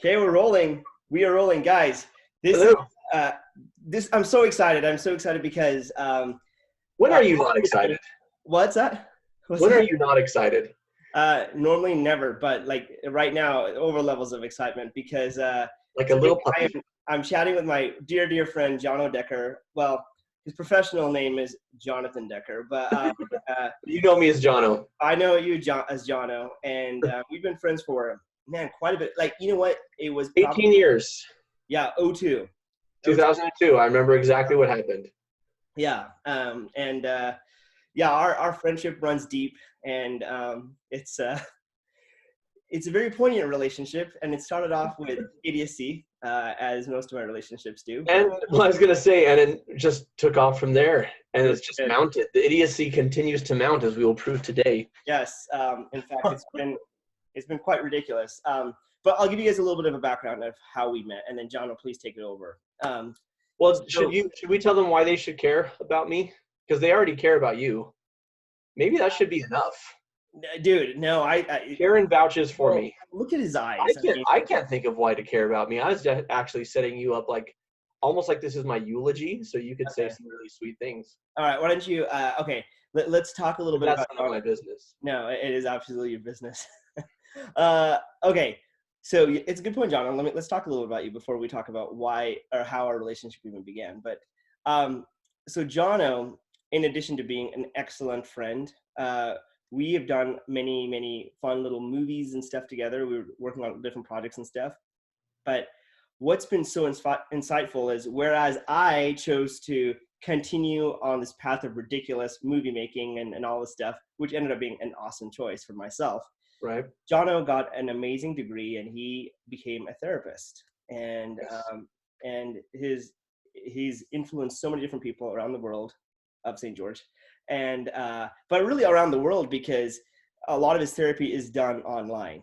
Okay, we're rolling. We are rolling, guys. This is Hello. uh, this. I'm so excited. I'm so excited because When are you not excited? what's that? What's When are that? you not excited? Normally never, but like right now, over levels of excitement because Like a today little puppy. I'm chatting with my dear friend Jono Decker. Well, his professional name is Jonathan Decker, but You know me as Jono. I know you as Jono, and we've been friends for man quite a bit. Like you know what? It was probably 18 years. yeah, '02. 2002. I remember exactly what happened. Yeah, and yeah, our friendship runs deep, and it's a very poignant relationship, and it started off with idiocy, as most of my relationships do. But And well, I was going to say, and it just took off from there. And it was it's just good. mounted. The idiocy continues to mount, as we will prove today. Yes, in fact, it's been quite ridiculous. But I'll give you guys a little bit of a background of how we met, and then John will please take it over. Well, So, should we tell them why they should care about me? Because they already care about you. Maybe that should be enough. dude, no, I Sharon vouches for well, me. look at his eyes. I I can't. mean, I can't think of why to care about me. I was just actually setting you up like, almost like this is my eulogy, so you could say okay. some really sweet things. All right, why don't you? Okay, let's talk a little But bit that's about none of my business. No, it is absolutely your business. Okay, so it's a good point, John. Let's talk a little about you before we talk about why or how our relationship even began. But um, so Jono, in addition to being an excellent friend, we have done many fun little movies and stuff together. We were working on different projects and stuff. But what's been so insightful is whereas I chose to continue on this path of ridiculous movie making and all this stuff, which ended up being an awesome choice for myself. Right? Jono got an amazing degree and he became a therapist. Yes. And he's influenced so many different people around the world of St. George. And but really around the world because a lot of his therapy is done online.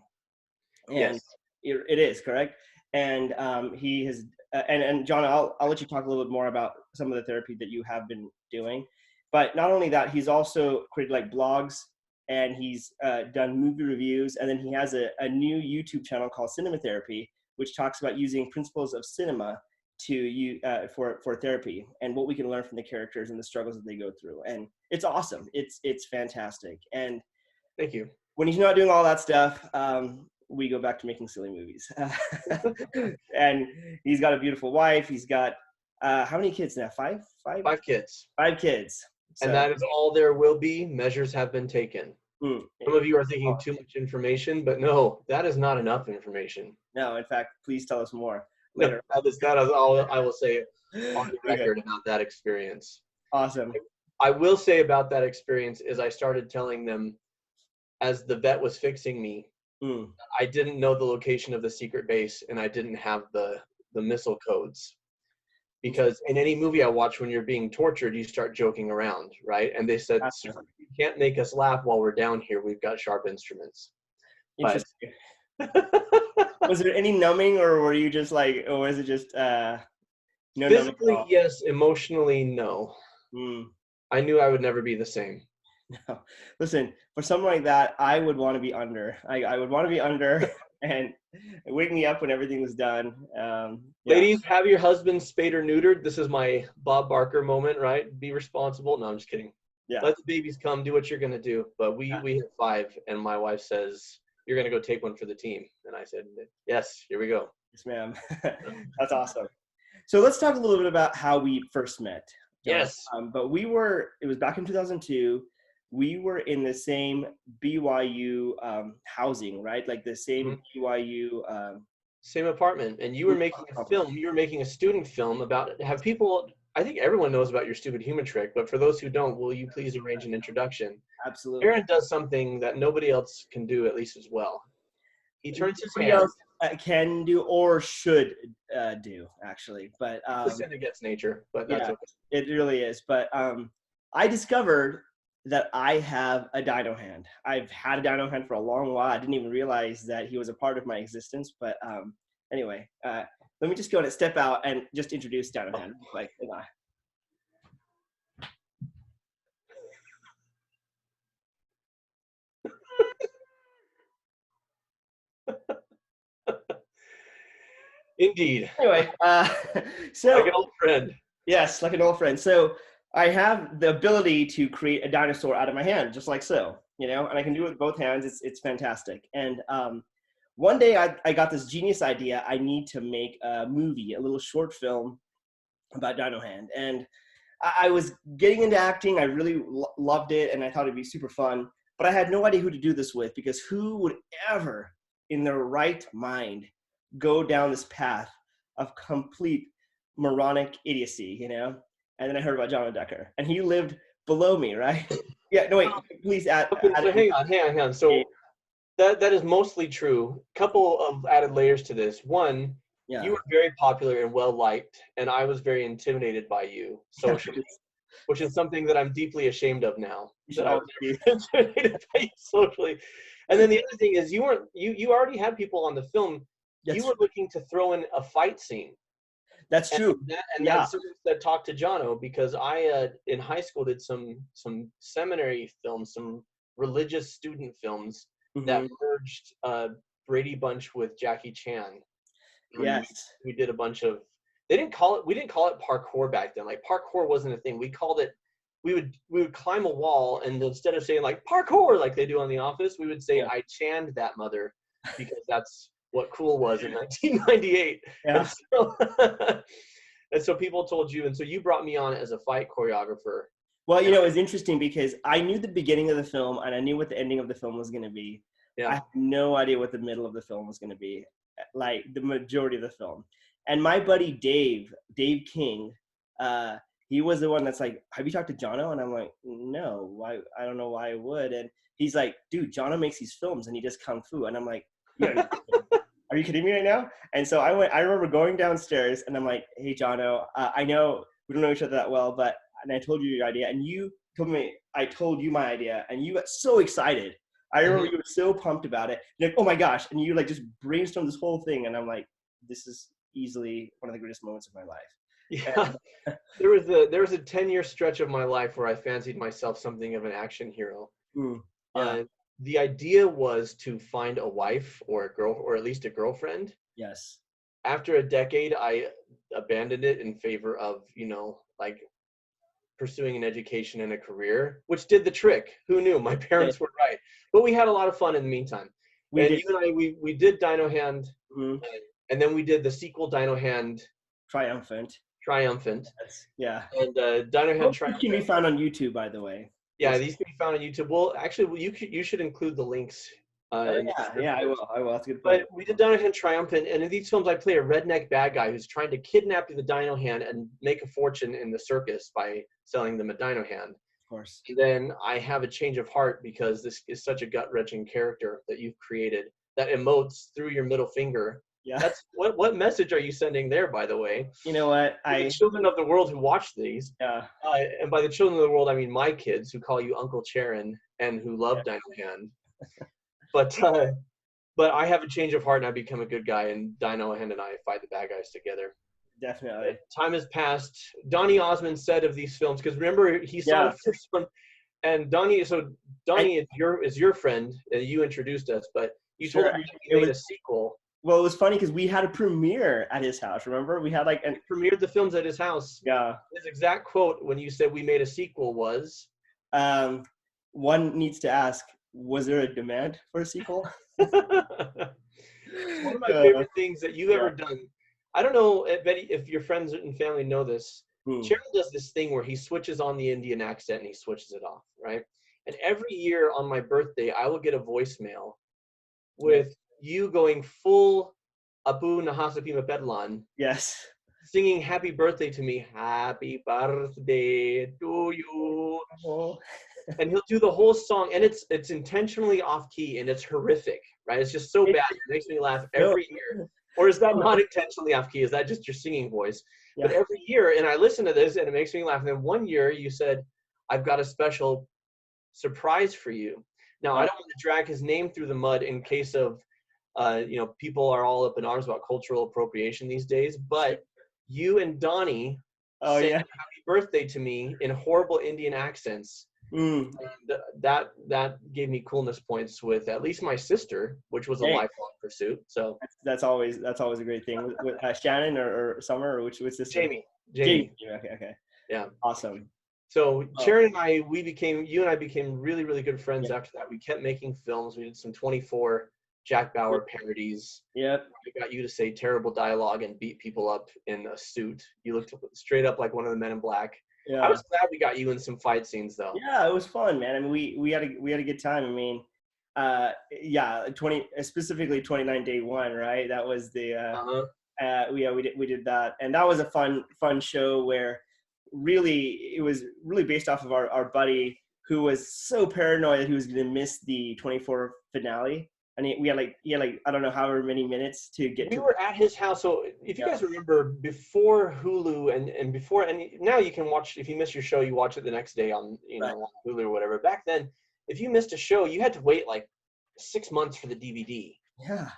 And Yes. it is correct. And he has and John, I'll let you talk a little bit more about some of the therapy that you have been doing. But not only that, he's also created like blogs and he's done movie reviews. And then he has a new YouTube channel called Cinema Therapy, which talks about using principles of cinema to you for therapy and what we can learn from the characters and the struggles that they go through. And it's awesome. It's fantastic. And Thank you. when he's not doing all that stuff, we go back to making silly movies. And he's got a beautiful wife. He's got how many kids now? Five, 5 kids. 5 kids. And So that is all there will be. Measures have been taken. yeah. Some of you are thinking too much information, but no, that is not enough information. No, in fact, please tell us more No, later. that is all I will say on the Okay, record about that experience. awesome. I will say about that experience is I started telling them as the vet was fixing me, Mm. I didn't know the location of the secret base and I didn't have the missile codes. Because in any movie I watch, when you're being tortured, you start joking around, right? And they said, "Sir, you can't make us laugh while we're down here. We've got sharp instruments." But Interesting. Was there any numbing, or were you just like, or was it just no numbing at physically, all? yes. Emotionally, no. Mm. I knew I would never be the same. No. Listen, for something like that, I would want to be under. I would want to be under and wake me up when everything was done. Yeah, Ladies, have your husband spayed or neutered. This is my Bob Barker moment, right? Be responsible. No, I'm just kidding. yeah. Let the babies come. Do what you're gonna do. But we have 5, and my wife says you're gonna go take one for the team, and I said yes. Here we go. Yes, ma'am. That's awesome. So let's talk a little bit about how we first met, John. Yes. But it was back in 2002. We were in the same BYU housing, right? Like the same Mhm. BYU. Same apartment, and you were making a film. You were making a student film about have people. I think everyone knows about your stupid human trick, but for those who don't, will you please arrange an introduction? Absolutely. Aaron does something that nobody else can do at least as well. He turns his Nobody hand. else can do or should do, actually. But It's a sin against nature, but that's yeah, okay. it really is. But I discovered that I have a dino hand. I've had a dino hand for a long while. I didn't even realize that he was a part of my existence. But anyway, let me just go and step out and just introduce dino hand. Like, Indeed. Anyway, Like so an old friend. yes, like an old friend. So I have the ability to create a dinosaur out of my hand, just like so, and I can do it with both hands. It's fantastic. And one day I got this genius idea. I need to make a movie, a little short film about Dino Hand. And I was getting into acting. I really loved it, and I thought it'd be super fun. But I had no idea who to do this with, because who would ever, in their right mind, go down this path of complete moronic idiocy, And then I heard about Jono Decker, and he lived below me, right? Yeah. No, wait. Please add. Okay, so hang on. So that is mostly true. Couple of added layers to this. One, Yeah. you were very popular and well liked, and I was very intimidated by you socially, which is something that I'm deeply ashamed of now. That I was intimidated by you socially. And then the other thing is, you already had people on the film. You were looking to throw in a fight scene. That's true. That's something that talked to Jono, because I in high school did some seminary films, some religious student films that merged Brady Bunch with Jackie Chan. Yes. We did a bunch of. We didn't call it parkour back then. Like, parkour wasn't a thing. We called it. We would climb a wall, and instead of saying like parkour like they do on The Office, we would say I channed that mother, because that's what cool was in 1998. Yeah. And so people told you, and so you brought me on as a fight choreographer. Well, it was interesting because I knew the beginning of the film and I knew what the ending of the film was going to be. Yeah. I had no idea what the middle of the film was going to be, like the majority of the film. And my buddy Dave King, he was the one that's like, have you talked to Jono? And I'm like, no, why? I don't know why I would. And he's like, dude, Jono makes these films and he does Kung Fu. And I'm like, are you kidding me right now? And so I remember going downstairs and I'm like, hey, Jono, I know we don't know each other that well, and I told you your idea, and you told me I told you my idea, and you got so excited. I remember you were so pumped about it. You're like, oh my gosh, and you like just brainstormed this whole thing, and I'm like, this is easily one of the greatest moments of my life. Yeah, there was a 10-year stretch of my life where I fancied myself something of an action hero. The idea was to find a wife or a girl, or at least a girlfriend. Yes. After a decade, I abandoned it in favor of, like pursuing an education and a career, which did the trick. Who knew? My parents were right. But we had a lot of fun in the meantime. You and I, we did Dino Hand, and then we did the sequel, Dino Hand Triumphant. Yes. Yeah. And Dino Hand Triumphant can be found on YouTube, by the way. Yeah, these can be found on YouTube. Well, actually, you should include the links. I will. That's a good point. But we did Dino Hand Triumphant, and in these films, I play a redneck bad guy who's trying to kidnap the Dino Hand and make a fortune in the circus by selling them a Dino Hand. Of course. And then I have a change of heart, because this is such a gut-wrenching character that you've created that emotes through your middle finger. Yeah. That's what message are you sending there, by the way? You know what? The children of the world who watch these. Yeah. And by the children of the world, I mean my kids, who call you Uncle Charan and who love Dino Hand. But I have a change of heart and I become a good guy, and Dino Hand and I fight the bad guys together. Definitely. Time has passed. Donny Osmond said of these films, because remember, he saw the first one, and Donny is your friend, and you introduced us, but you told him you made a sequel. Well, it was funny because we had a premiere at his house. Remember, we had premiered the films at his house. Yeah. His exact quote when you said we made a sequel was, "One needs to ask, was there a demand for a sequel?" One of my favorite things that you've ever done. I don't know, Betty, if your friends and family know this. Charan does this thing where he switches on the Indian accent and he switches it off, right? And every year on my birthday, I will get a voicemail with you going full Abu Nahasapima Bedlan. Yes. Singing happy birthday to me. Happy birthday to you. Oh. And he'll do the whole song, and it's intentionally off key, and it's horrific, right? It's just so bad. It makes me laugh every year. Or is that not intentionally off key? Is that just your singing voice? Yeah. But every year, and I listen to this, and it makes me laugh. And then one year you said, I've got a special surprise for you. Now, I don't want to drag his name through the mud in case of, people are all up in arms about cultural appropriation these days, but you and Donnie sang happy birthday to me in horrible Indian accents Mm. And that gave me coolness points with at least my sister, which was a Hey, lifelong pursuit. So that's always a great thing. With Shannon or Summer or which sister? Jamie, Jamie. Jamie, Okay, okay, yeah. awesome. So Oh, Sharon and I, you and I became really, really good friends yeah, after that. We kept making films. We did some 24 Jack yeah, Bauer parodies. yep, I got you to say terrible dialogue and beat people up in a suit. You looked straight up like one of the Men in Black. I yeah. was glad we got you in some fight scenes though. Yeah, it was fun, man. I mean, we had a good time. I mean, yeah, 20 specifically 29 day one, right? That was the Uh-huh. we did that, and that was a fun show where really it was really based off of our buddy who was so paranoid that he was going to miss the 24 finale, and we had like I don't know however many minutes to get We to. were at his house. So if you Yeah, guys remember, before Hulu and before, and now you can watch, if you miss your show, you watch it the next day on, right. on Hulu or whatever. Back then, if you missed a show, you had to wait like 6 months for the DVD, Yeah,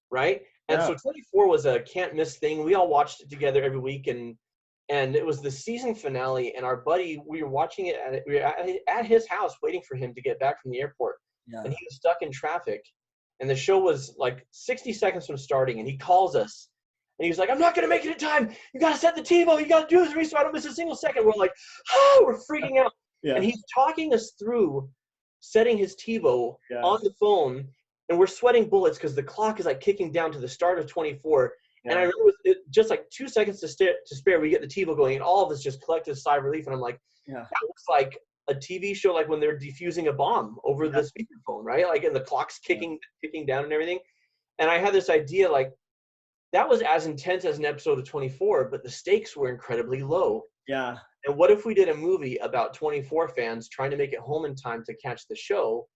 right? And yeah, so 24 was a can't miss thing. We all watched it together every week, and it was the season finale. And our buddy, we were watching it we were at his house waiting for him to get back from the airport, yeah, and he was stuck in traffic. And the show was like 60 seconds from starting, and he calls us, and he was like, "I'm not gonna make it in time. You gotta set the TiVo. You gotta do this so I don't miss a single second." We're like, "Oh!" We're freaking out, and yeah, he's talking us through setting his TiVo yeah, on the phone, and we're sweating bullets because the clock is like kicking down to the start of 24. And I yeah, remember with it, just like 2 seconds to spare, we get the TiVo going, and all of us just collect a sigh of relief. And I'm like, yeah, that looks like a TV show, like when they're defusing a bomb over yeah, the speakerphone, right? Like, and the clock's yeah, kicking down and everything. And I had this idea, like, that was as intense as an episode of 24, but the stakes were incredibly low. yeah. And what if we did a movie about 24 fans trying to make it home in time to catch the show,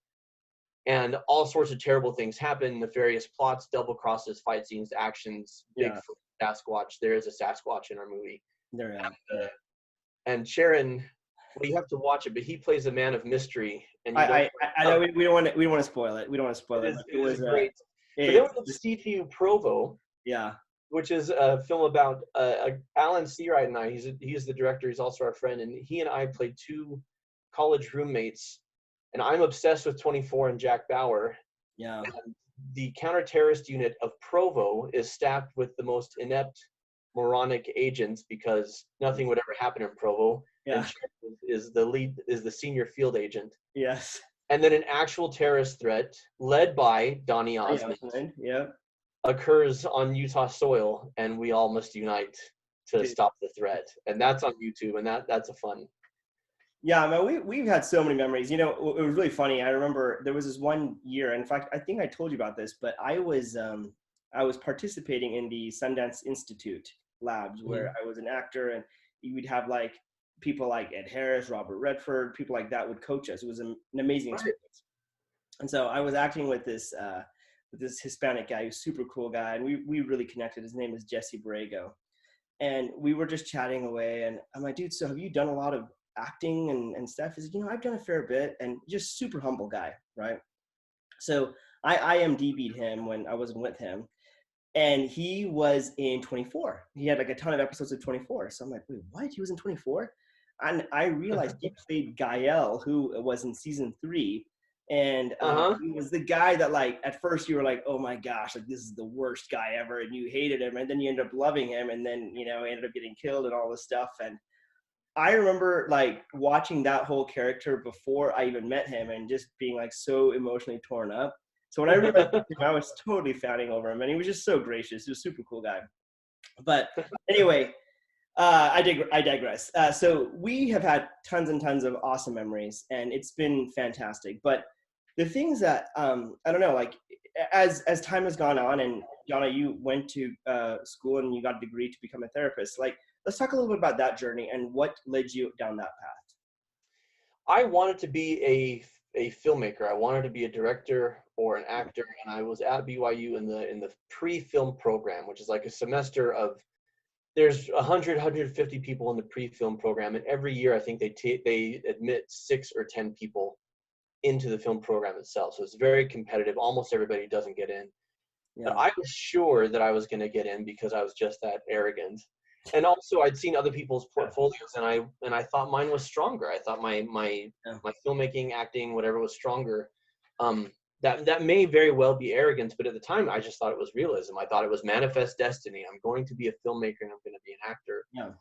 and all sorts of terrible things happen, nefarious plots, double crosses, fight scenes, actions, Yeah. Bigfoot, Sasquatch. There is a Sasquatch in our movie. There, yeah, Uh, yeah. and Sharon, well, you have to watch it, but he plays a man of mystery, and you don't. I know we don't want to spoil it. We don't want to spoil it, but It is great. But then it we get to CTU Provo, yeah, which is a film about Alan Seawright and I. He's the director. He's also our friend, and he and I played two college roommates. And I'm obsessed with 24 and Jack Bauer. yeah, And the counter-terrorist unit of Provo is staffed with the most inept, moronic agents because nothing would ever happen in Provo. yeah, And Sharon is the senior field agent. yes. And then an actual terrorist threat led by Donny Osmond Yeah, occurs on Utah soil, and we all must unite to dude. stop the threat. And that's on YouTube, and that's a fun. Yeah, man, we've had so many memories. You know, it was really funny. I remember there was this one year. In fact, I think I told you about this, but I was participating in the Sundance Institute labs where Mhm. I was an actor, and you would have like people like Ed Harris, Robert Redford, people like that would coach us. It was an amazing Right. experience. And so I was acting with this Hispanic guy, who's a super cool guy, and we really connected. His name is Jesse Borrego, and we were just chatting away. And I'm like, dude, so have you done a lot of acting and stuff? He's like, you know, I've done a fair bit, and just super humble guy, right? So I IMDb'd him when I wasn't with him, and he was in 24. He had like a ton of episodes of 24. So I'm like, wait, what? He was in 24? And I realized he played Gael, who was in season 3. And Uh-huh. he was the guy that, like, at first you were like, oh my gosh, like this is the worst guy ever, and you hated him, and then you ended up loving him, and then ended up getting killed and all this stuff. And I remember like watching that whole character before I even met him, and just being like so emotionally torn up. So when I realized him, I was totally fanning over him, and he was just so gracious. He was a super cool guy. But anyway, I digress. So we have had tons and tons of awesome memories, and it's been fantastic. But the things that I don't know, like as time has gone on, and Jono, you went to school and you got a degree to become a therapist. Like, let's talk a little bit about that journey and what led you down that path. I wanted to be a filmmaker. I wanted to be a director or an actor, and I was at BYU in the pre-film program, which is like a semester of, there's 150 people in the pre-film program, and every year I think they admit 6 or 10 people into the film program itself. So it's very competitive. Almost everybody doesn't get in. But Yeah, I was sure that I was going to get in because I was just that arrogant. and also I'd seen other people's Yeah. portfolios, and I thought mine was stronger. I thought my Yeah. filmmaking, acting, whatever was stronger. That may very well be arrogance, but at the time I just thought it was realism. I thought it was manifest destiny. I'm going to be a filmmaker and I'm going to be an actor. Yeah.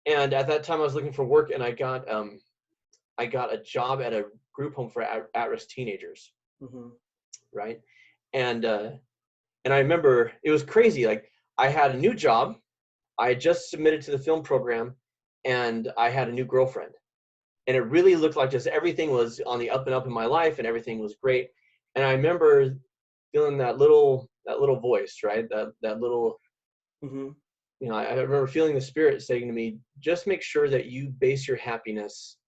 And at that time I was looking for work, and I got a job at a group home for at-risk teenagers, Mm-hmm. right? And I remember it was crazy. Like, I had a new job, I had just submitted to the film program, and I had a new girlfriend. And it really looked like just everything was on the up and up in my life, and everything was great. And I remember feeling that little voice, right? That little, Mm-hmm. I remember feeling the spirit saying to me, just make sure that you base your happiness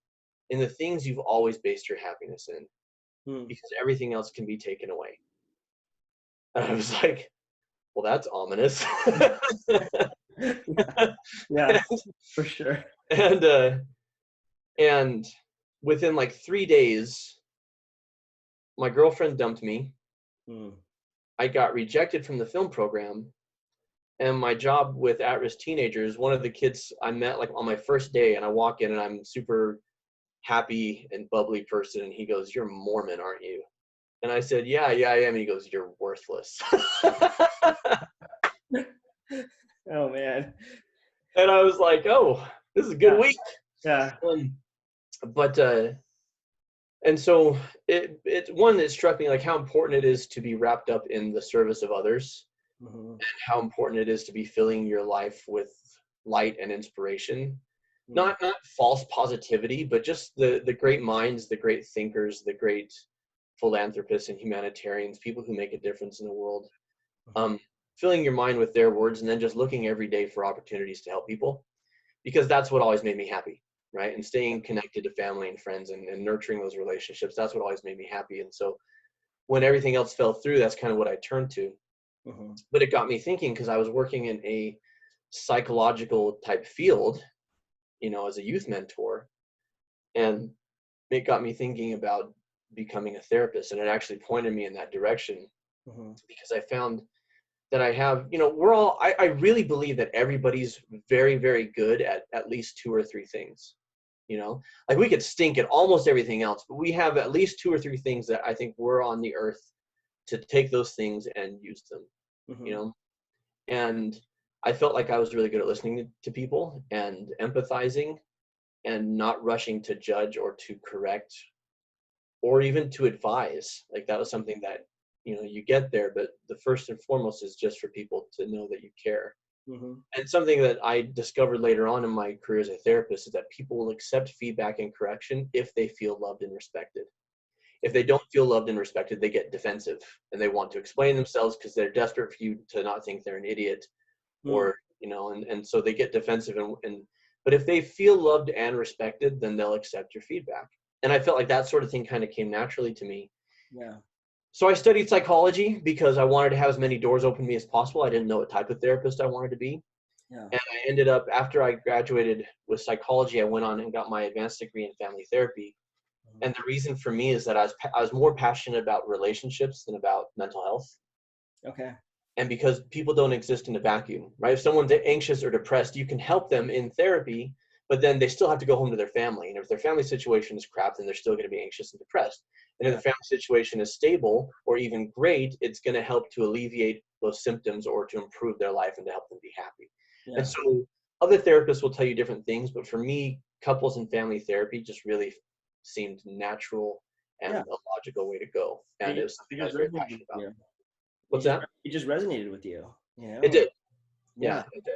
in the things you've always based your happiness in, Mm. because everything else can be taken away. And I was like, well, that's ominous. Yeah, for sure. and and within like 3 days, my girlfriend dumped me. Mm. I got rejected from the film program, and my job with at-risk teenagers, one of the kids I met like on my first day, and I walk in and I'm super happy and bubbly person, and he goes, "You're Mormon, aren't you?" And I said, "Yeah, I am." And he goes, "You're worthless." Oh man. And I was like, "Oh, this is a good Yeah. week." Yeah. Um, but and so it struck me like how important it is to be wrapped up in the service of others, Mm-hmm. and how important it is to be filling your life with light and inspiration. Mm. Not false positivity, but just the great minds, the great thinkers, the great philanthropists and humanitarians, people who make a difference in the world. Mm-hmm. Um, Filling your mind with their words, and then just looking every day for opportunities to help people, because that's what always made me happy, right? And staying connected to family and friends, and nurturing those relationships, that's what always made me happy. And so when everything else fell through, that's kind of what I turned to. Mm-hmm. But it got me thinking, because I was working in a psychological type field, as a youth mentor, and it got me thinking about becoming a therapist. And it actually pointed me in that direction, Mm-hmm. because I found that I have, we're all, I really believe that everybody's very, very good at least two or three things. Like, we could stink at almost everything else, but we have at least two or three things that I think we're on the earth to take those things and use them, you Mm-hmm. know? And I felt like I was really good at listening to people and empathizing, and not rushing to judge or to correct or even to advise. Like, that was something that, you get there, but the first and foremost is just for people to know that you care. Mm-hmm. And something that I discovered later on in my career as a therapist is that people will accept feedback and correction if they feel loved and respected. If they don't feel loved and respected, they get defensive, and they want to explain themselves because they're desperate for you to not think they're an idiot, Mm. or, and so they get defensive, but if they feel loved and respected, then they'll accept your feedback. And I felt like that sort of thing kind of came naturally to me. Yeah. So I studied psychology because I wanted to have as many doors open to me as possible. I didn't know what type of therapist I wanted to be. Yeah. And I ended up, after I graduated with psychology, I went on and got my advanced degree in family therapy. Mm-hmm. And the reason for me is that I was more passionate about relationships than about mental health. Okay. And because people don't exist in a vacuum, right? If someone's anxious or depressed, you can help them in therapy, but then they still have to go home to their family. And if their family situation is crap, then they're still going to be anxious and depressed. And if Yeah. the family situation is stable or even great, it's going to help to alleviate those symptoms or to improve their life and to help them be happy. And Yeah. so other therapists will tell you different things, but for me, couples and family therapy just really seemed natural and Yeah. a logical way to go. And it was It something I was just very resonated passionate with about. you. What's that? It just resonated with you. It did. Yeah. Yeah, it did.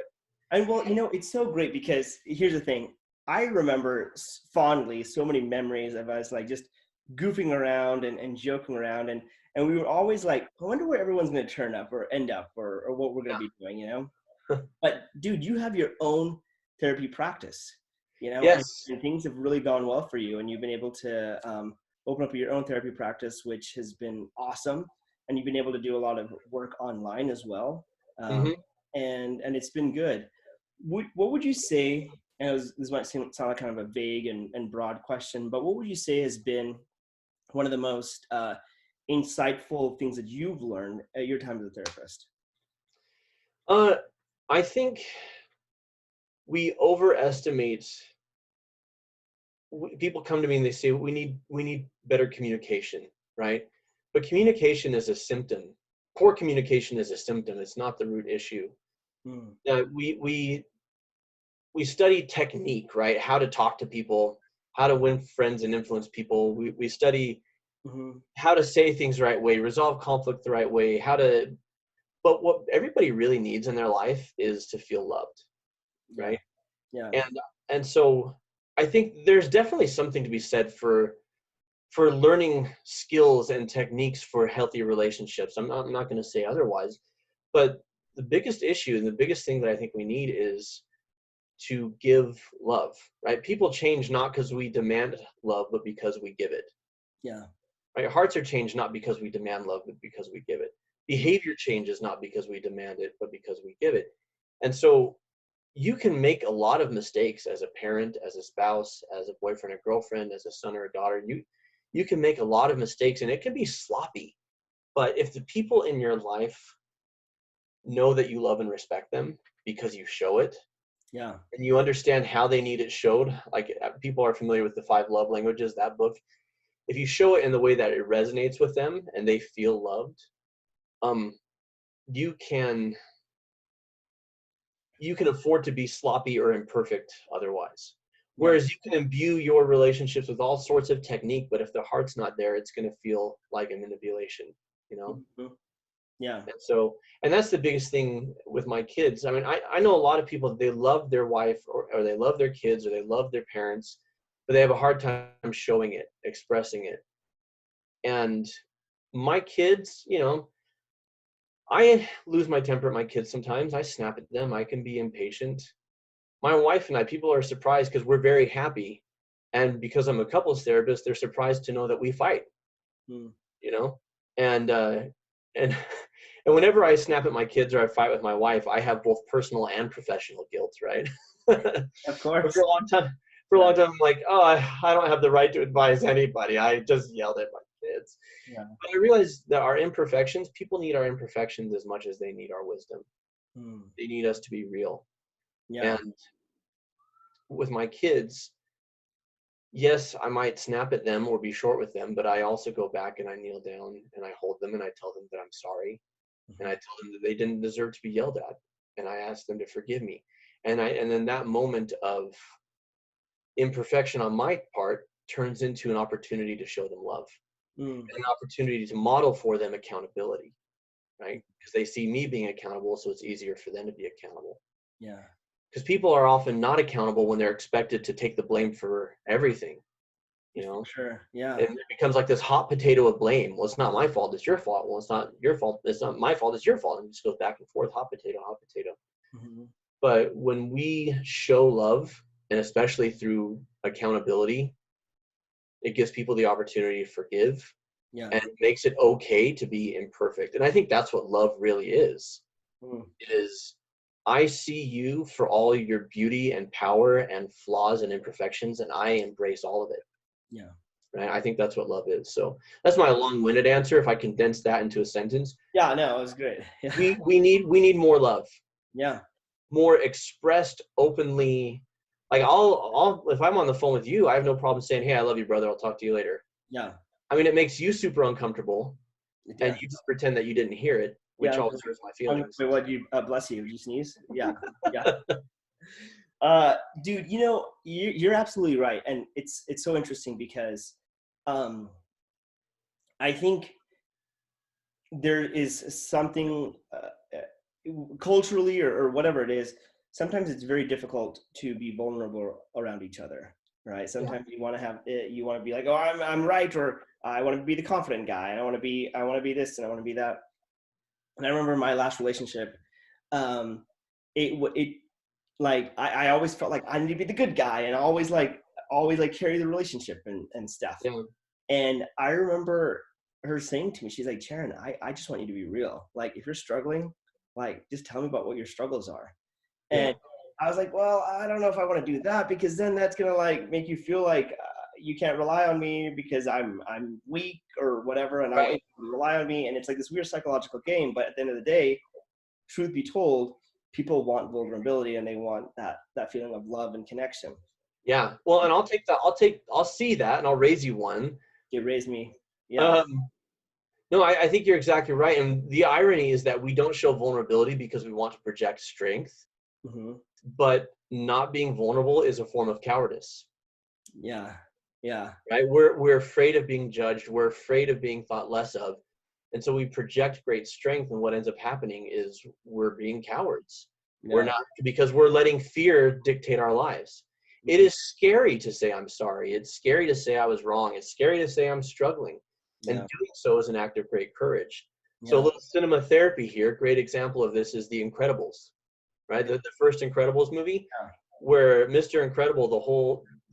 And well, it's so great because here's the thing. I remember fondly so many memories of us like just goofing around and joking around, and we were always like, I wonder where everyone's going to turn up or end up, or what we're going to be doing. But dude, you have your own therapy practice, Yes. and things have really gone well for you, and you've been able to open up your own therapy practice, which has been awesome, and you've been able to do a lot of work online as well, um, Hmm. and it's been good. What would you say? And this might sound like kind of a vague and broad question, but what would you say has been one of the most insightful things that you've learned at your time as a therapist? Uh, I think we overestimate. People come to me and they say we need better communication, right? But communication is a symptom. Poor communication is a symptom. It's not the root issue. Mm. We study technique, right? How to talk to people, how to win friends and influence people. We study how to say things the right way, resolve conflict the right way, but what everybody really needs in their life is to feel loved, right? Yeah. And so I think there's definitely something to be said for learning skills and techniques for healthy relationships. I'm not going to say otherwise, but the biggest issue and the biggest thing that I think we need is to give love, right? People change not because we demand love, but because we give it. Yeah. Right? Hearts are changed not because we demand love, but because we give it. Behavior changes not because we demand it, but because we give it. And so you can make a lot of mistakes as a parent, as a spouse, as a boyfriend or girlfriend, as a son or a daughter. You can make a lot of mistakes, and it can be sloppy. But if the people in your life know that you love and respect them because you show it, Yeah. and you understand how they need it showed, like people are familiar with the 5 love languages, that book. If you show it in the way that it resonates with them and they feel loved, you can afford to be sloppy or imperfect otherwise. Whereas you can imbue your relationships with all sorts of technique, but if the heart's not there, it's going to feel like a manipulation, you know? Mm-hmm. Yeah. And so, and that's the biggest thing with my kids. I mean, I know a lot of people, they love their wife or they love their kids or they love their parents, but they have a hard time showing it, expressing it. And my kids, I lose my temper at my kids sometimes. I snap at them. I can be impatient. My wife and I, people are surprised because we're very happy. And because I'm a couples therapist, they're surprised to know that we fight, Mm. And, and, and whenever I snap at my kids or I fight with my wife, I have both personal and professional guilt, right? Of But course. for a long time, I'm like, oh, I don't have the right to advise anybody. I just yelled at my kids. Yeah. But I realized that our imperfections, people need our imperfections as much as they need our wisdom. Mm. They need us to be real. Yeah. And with my kids, yes, I might snap at them or be short with them, but I also go back and I kneel down and I hold them and I tell them that I'm sorry. And I tell them that they didn't deserve to be yelled at. And I ask them to forgive me. And then that moment of imperfection on my part turns into an opportunity to show them love Mm. and an opportunity to model for them accountability, right? Because they see me being accountable, so it's easier for them to be accountable. Yeah. Because people are often not accountable when they're expected to take the blame for everything, Sure. Yeah. And it becomes like this hot potato of blame. Well, it's not my fault, it's your fault. Well, it's not your fault, it's not my fault, it's your fault. And it just goes back and forth, hot potato, hot potato. Mm-hmm. But when we show love, and especially through accountability, it gives people the opportunity to forgive Yeah. and it makes it okay to be imperfect. And I think that's what love really is. Mm. It is, I see you for all your beauty and power and flaws and imperfections, and I embrace all of it. Yeah. Right? I think that's what love is. So that's my long-winded answer. If I condense that into a sentence, Yeah. No, it was great. Yeah. we need more love, Yeah. more expressed openly. Like I'll if I'm on the phone with you, I have no problem saying, "Hey, I love you, brother. I'll talk to you later." Yeah. I mean, it makes you super uncomfortable, It and does. you just pretend that you didn't hear it, which Yeah. always hurts my feelings. Wait, what you bless you? Did you sneeze? Yeah. Yeah. Dude, you're absolutely right, and it's so interesting because, I think there is something culturally or whatever it is. Sometimes it's very difficult to be vulnerable around each other, right? Sometimes you want to be like, oh, I'm right, or I want to be the confident guy, and I want to be this, and I want to be that. And I remember my last relationship, um, it like I always felt like I need to be the good guy and always carry the relationship and stuff. Yeah. And I remember her saying to me, she's like, Charan, I just want you to be real. Like, if you're struggling, like, just tell me about what your struggles are. Yeah. And I was like, well, I don't know if I want to do that, because then that's going to like make you feel like you can't rely on me because I'm weak or whatever. And I want Right. you to rely on me. And it's like this weird psychological game. But at the end of the day, truth be told, people want vulnerability, and they want that feeling of love and connection. Yeah. Well, and I'll take that. I'll see that, and I'll raise you one. It raised me. Yeah. No, I think you're exactly right. And the irony is that we don't show vulnerability because we want to project strength, Mm-hmm. but not being vulnerable is a form of cowardice. Yeah. Yeah. Right? We're afraid of being judged. We're afraid of being thought less of. And so we project great strength, and what ends up happening is we're being cowards. Yeah. We're not, because we're letting fear dictate our lives. It is scary to say I'm sorry. It's scary to say I was wrong. It's scary to say I'm struggling. And doing so is an act of great courage. So a little cinema therapy here. Great example of this is The Incredibles, right? The first Incredibles movie, where Mr. Incredible, the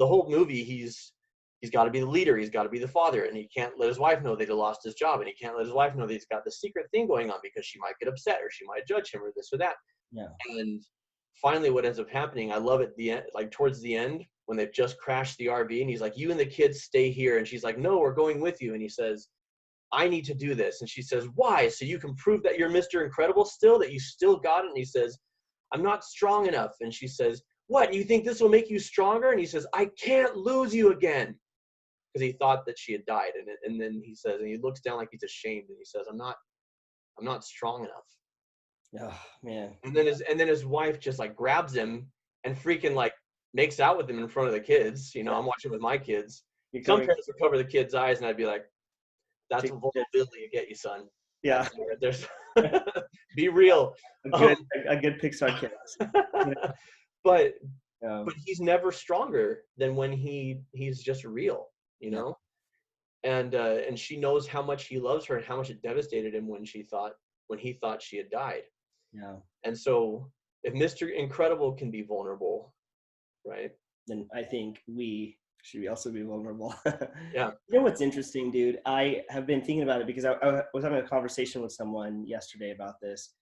whole movie, he's got to be the leader. He's got to be the father, and he can't let his wife know that he lost his job, and he can't let his wife know that he's got this secret thing going on because she might get upset or she might judge him or this or that. Yeah. And finally, what ends up happening, I love it, the end, like towards the end, when they've just crashed the RV, and he's like, "You and the kids stay here," and she's like, "No, we're going with you." And he says, "I need to do this." And she says, "Why? So you can prove that you're Mr. Incredible still, that you still got it?" And he says, "I'm not strong enough." And she says, "What? You think this will make you stronger?" And he says, "I can't lose you again." Because he thought that she had died. And then he says, and he looks down like he's ashamed, and he says, I'm not strong enough. Oh man. And then his wife just like grabs him and freaking like makes out with him in front of the kids. You know, I'm watching with my kids. Some parents would cover the kids' eyes, and I'd be like, "That's what vulnerability will get you, son." Yeah. There's be real. A good Pixar kid. But he's never stronger than when he's just real, you know. And she knows how much he loves her and how much it devastated him when he thought she had died. Yeah. And so if Mr. Incredible can be vulnerable, right, then I think we should also be vulnerable. Yeah. You know what's interesting, dude? I have been thinking about it because I was having a conversation with someone yesterday about this,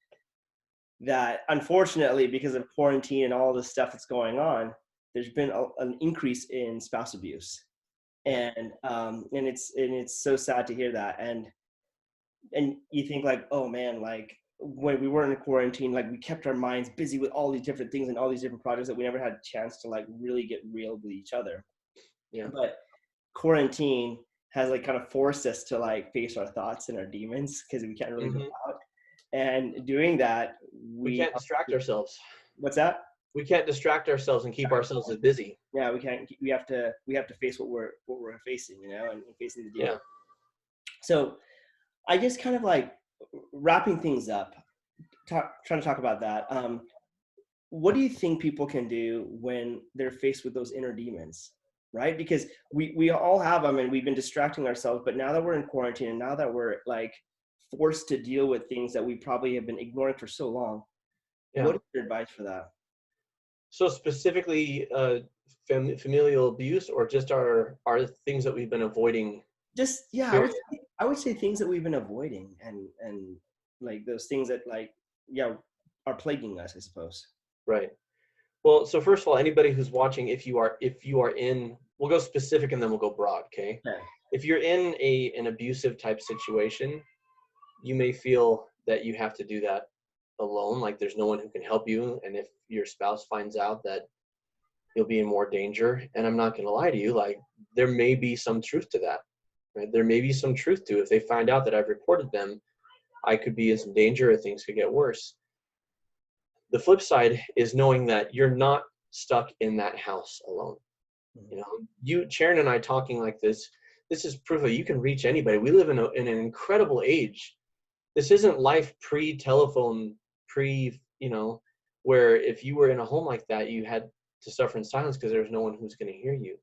that unfortunately, because of quarantine and all this stuff that's going on, there's been an increase in spouse abuse. And it's so sad to hear that. And you think like, oh man, like when we weren't in quarantine, like we kept our minds busy with all these different things and all these different projects that we never had a chance to like really get real with each other. Yeah. But quarantine has like kind of forced us to like face our thoughts and our demons because we can't really go out. And doing that, we can't distract ourselves. What's that? We can't distract ourselves and keep ourselves as busy. Yeah, we can't. We have to face what we're facing, you know, and facing the demon. Yeah. So I guess kind of like wrapping things up, trying to talk about that. What do you think people can do when they're faced with those inner demons, right? Because we all have them, and we've been distracting ourselves. But now that we're in quarantine, and now that we're like forced to deal with things that we probably have been ignoring for so long, what is your advice for that? So specifically, familial abuse, or just our things that we've been avoiding? Just I would say things that we've been avoiding, and like those things that like are plaguing us, I suppose. Right. Well, so first of all, anybody who's watching, if you are in, we'll go specific and then we'll go broad, okay? If you're in an abusive type situation, you may feel that you have to do that alone, like there's no one who can help you, and if your spouse finds out, that you'll be in more danger. And I'm not going to lie to you, like there may be some truth to that, right? There may be some truth to, if they find out that I've reported them, I could be in some danger, or things could get worse. The flip side is knowing that you're not stuck in that house alone. You know, Charan and I talking like this is proof that you can reach anybody. We live in an incredible age. This isn't life pre-telephone, where if you were in a home like that, you had to suffer in silence because there's no one who's going to hear you.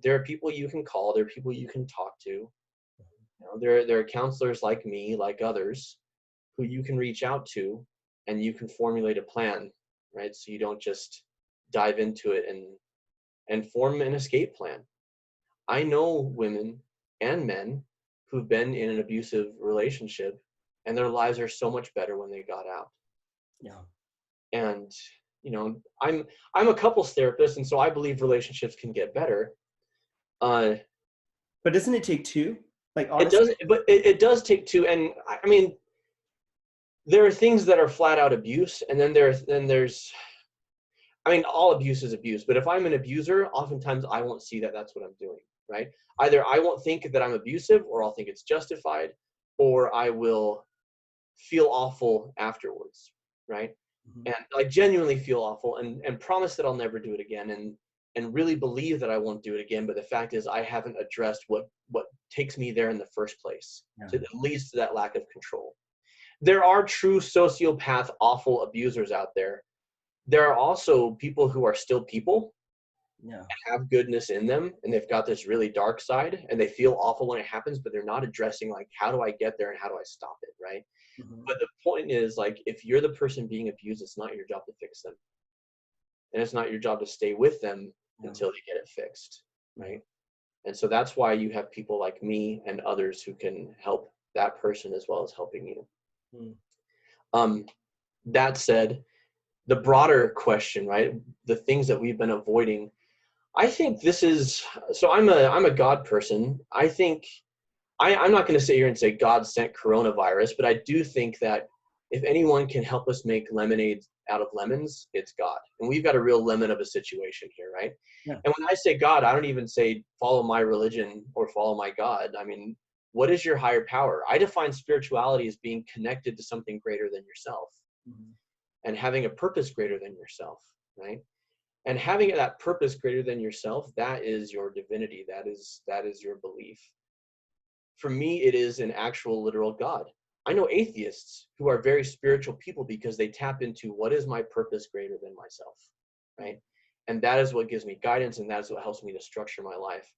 There are people you can call. There are people you can talk to. You know, there are counselors like me, like others, who you can reach out to, and you can formulate a plan, right? So you don't just dive into it and form an escape plan. I know women and men who've been in an abusive relationship, and their lives are so much better when they got out. Yeah. And I'm a couples therapist, and so I believe relationships can get better. But doesn't it take two? Like honestly, it does take two. And I mean, there are things that are flat out abuse, and then there's, I mean, all abuse is abuse, but if I'm an abuser, oftentimes I won't see that that's what I'm doing, right? Either I won't think that I'm abusive, or I'll think it's justified, or I will feel awful afterwards, right? Mm-hmm. And I genuinely feel awful, and promise that I'll never do it again, and really believe that I won't do it again. But the fact is, I haven't addressed what takes me there in the first place. Yeah. So it leads to that lack of control. There are true sociopath, awful abusers out there. There are also people who are still people, Yeah. have goodness in them, and they've got this really dark side, and they feel awful when it happens, but they're not addressing, like, how do I get there and how do I stop it, right? Mm-hmm. But the point is, like, if you're the person being abused, it's not your job to fix them, and it's not your job to stay with them until they get it fixed, right? And so that's why you have people like me and others who can help that person as well as helping you. Mm. That said, the broader question, right? The things that we've been avoiding. I think this is, so I'm a God person. I think, I'm not going to sit here and say God sent coronavirus, but I do think that if anyone can help us make lemonade out of lemons, it's God. And we've got a real lemon of a situation here, right? Yeah. And when I say God, I don't even say follow my religion or follow my God. I mean, what is your higher power? I define spirituality as being connected to something greater than yourself, and having a purpose greater than yourself, right? And having that purpose greater than yourself, that is your divinity. That is your belief. For me, it is an actual literal God. I know atheists who are very spiritual people because they tap into what is my purpose greater than myself, right? And that is what gives me guidance, and that is what helps me to structure my life.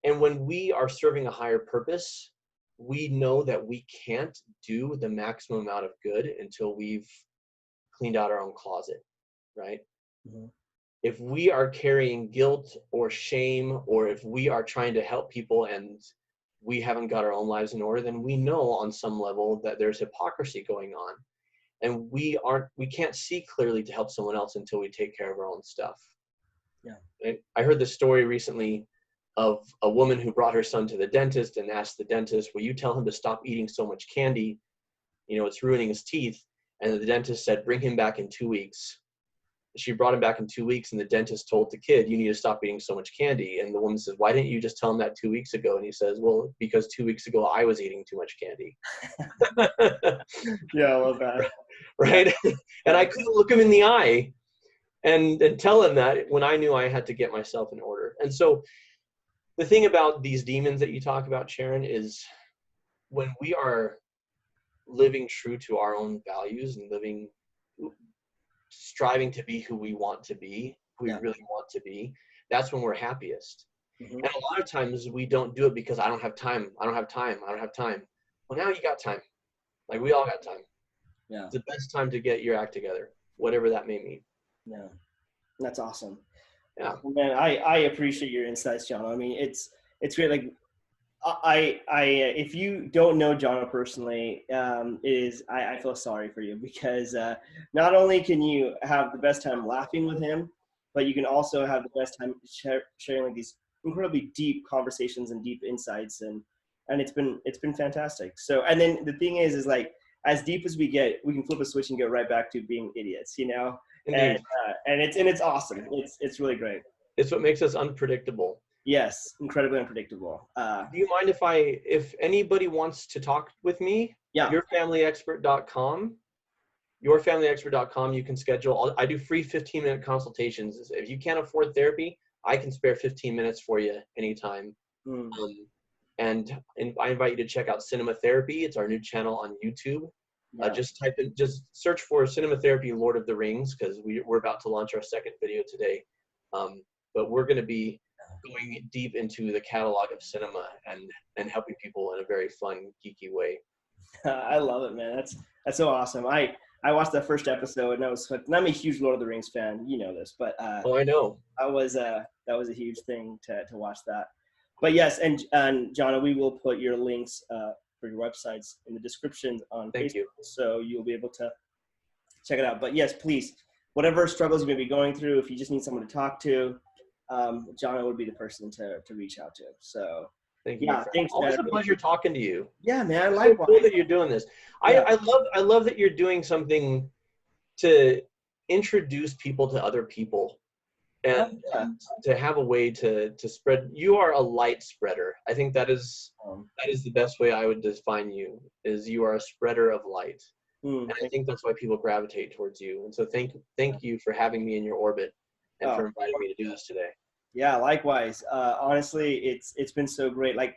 And when we are serving a higher purpose, we know that we can't do the maximum amount of good until we've cleaned out our own closet, right? Mm-hmm. If we are carrying guilt or shame, or if we are trying to help people and we haven't got our own lives in order, then we know on some level that there's hypocrisy going on, and we can't see clearly to help someone else until we take care of our own stuff. Yeah. I heard this story recently of a woman who brought her son to the dentist and asked the dentist, will you tell him to stop eating so much candy? You know, it's ruining his teeth. And the dentist said, bring him back in 2 weeks. She brought him back in 2 weeks, and the dentist told the kid, you need to stop eating so much candy. And the woman says, why didn't you just tell him that 2 weeks ago? And he says, well, because 2 weeks ago I was eating too much candy. Yeah, I love that. Right? Yeah. And I couldn't look him in the eye and tell him that when I knew I had to get myself in order. And so the thing about these demons that you talk about, Sharon, is when we are living true to our own values and striving to be who we want to be, who we really want to be, that's when we're happiest. Mm-hmm. And a lot of times we don't do it because I don't have time. Well, now you got time. Like, we all got time. Yeah. It's the best time to get your act together, whatever that may mean. Yeah. That's awesome. Yeah. Man, I appreciate your insights, John. I mean, it's great. Like, I if you don't know Jono personally, I feel sorry for you, because not only can you have the best time laughing with him, but you can also have the best time sharing like these incredibly deep conversations and deep insights, and it's been fantastic. So, and then the thing is like, as deep as we get, we can flip a switch and go right back to being idiots, you know. Indeed. And it's awesome. It's really great. It's what makes us unpredictable. Yes, incredibly unpredictable. Do you mind if anybody wants to talk with me? Yeah. Yourfamilyexpert.com. Yourfamilyexpert.com. You can schedule. I do free 15-minute consultations. If you can't afford therapy, I can spare 15 minutes for you anytime. And I invite you to check out Cinema Therapy. It's our new channel on YouTube. Yeah. Just search for Cinema Therapy Lord of the Rings, because we're about to launch our second video today. But we're going to be going deep into the catalog of cinema and helping people in a very fun, geeky way. I love it, man. That's so awesome. I watched that first episode, and and I'm a huge Lord of the Rings fan. You know this, but oh, I know. that was a huge thing to watch that. But yes, and Jono, we will put your links for your websites in the description on Facebook, so you'll be able to check it out. But yes, please, whatever struggles you may be going through, if you just need someone to talk to, Jono would be the person to reach out to. So Thank you, my Yeah, friend. thanks, Always man. a pleasure talking to you. Yeah, man. It's so Likewise. cool that you're doing this. Yeah. I love that you're doing something to introduce people to other people, Oh, and yeah. to have a way to spread. You are a light spreader. I think Um, that is the best way I would define you, is you are a spreader of light. And I thank think that's why people gravitate towards you. And so thank you for having me in your orbit and Oh, for inviting me to do this today. yeah. Likewise. Honestly, it's been so great. Like,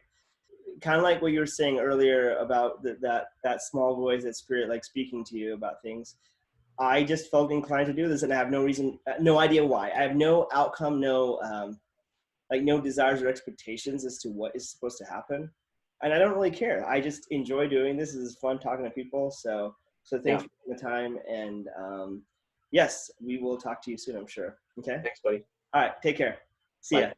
kind of like what you were saying earlier about that small voice, that spirit, like speaking to you about things. I just felt inclined to do this, and I have no reason, no idea why. I have no outcome, no like no desires or expectations as to what is supposed to happen, and I don't really care. I just enjoy doing this. This is fun talking to people. So Yeah. thanks for the time, and yes, we will talk to you soon, I'm sure. Okay. Thanks, buddy. All right. Take care. See Bye. ya.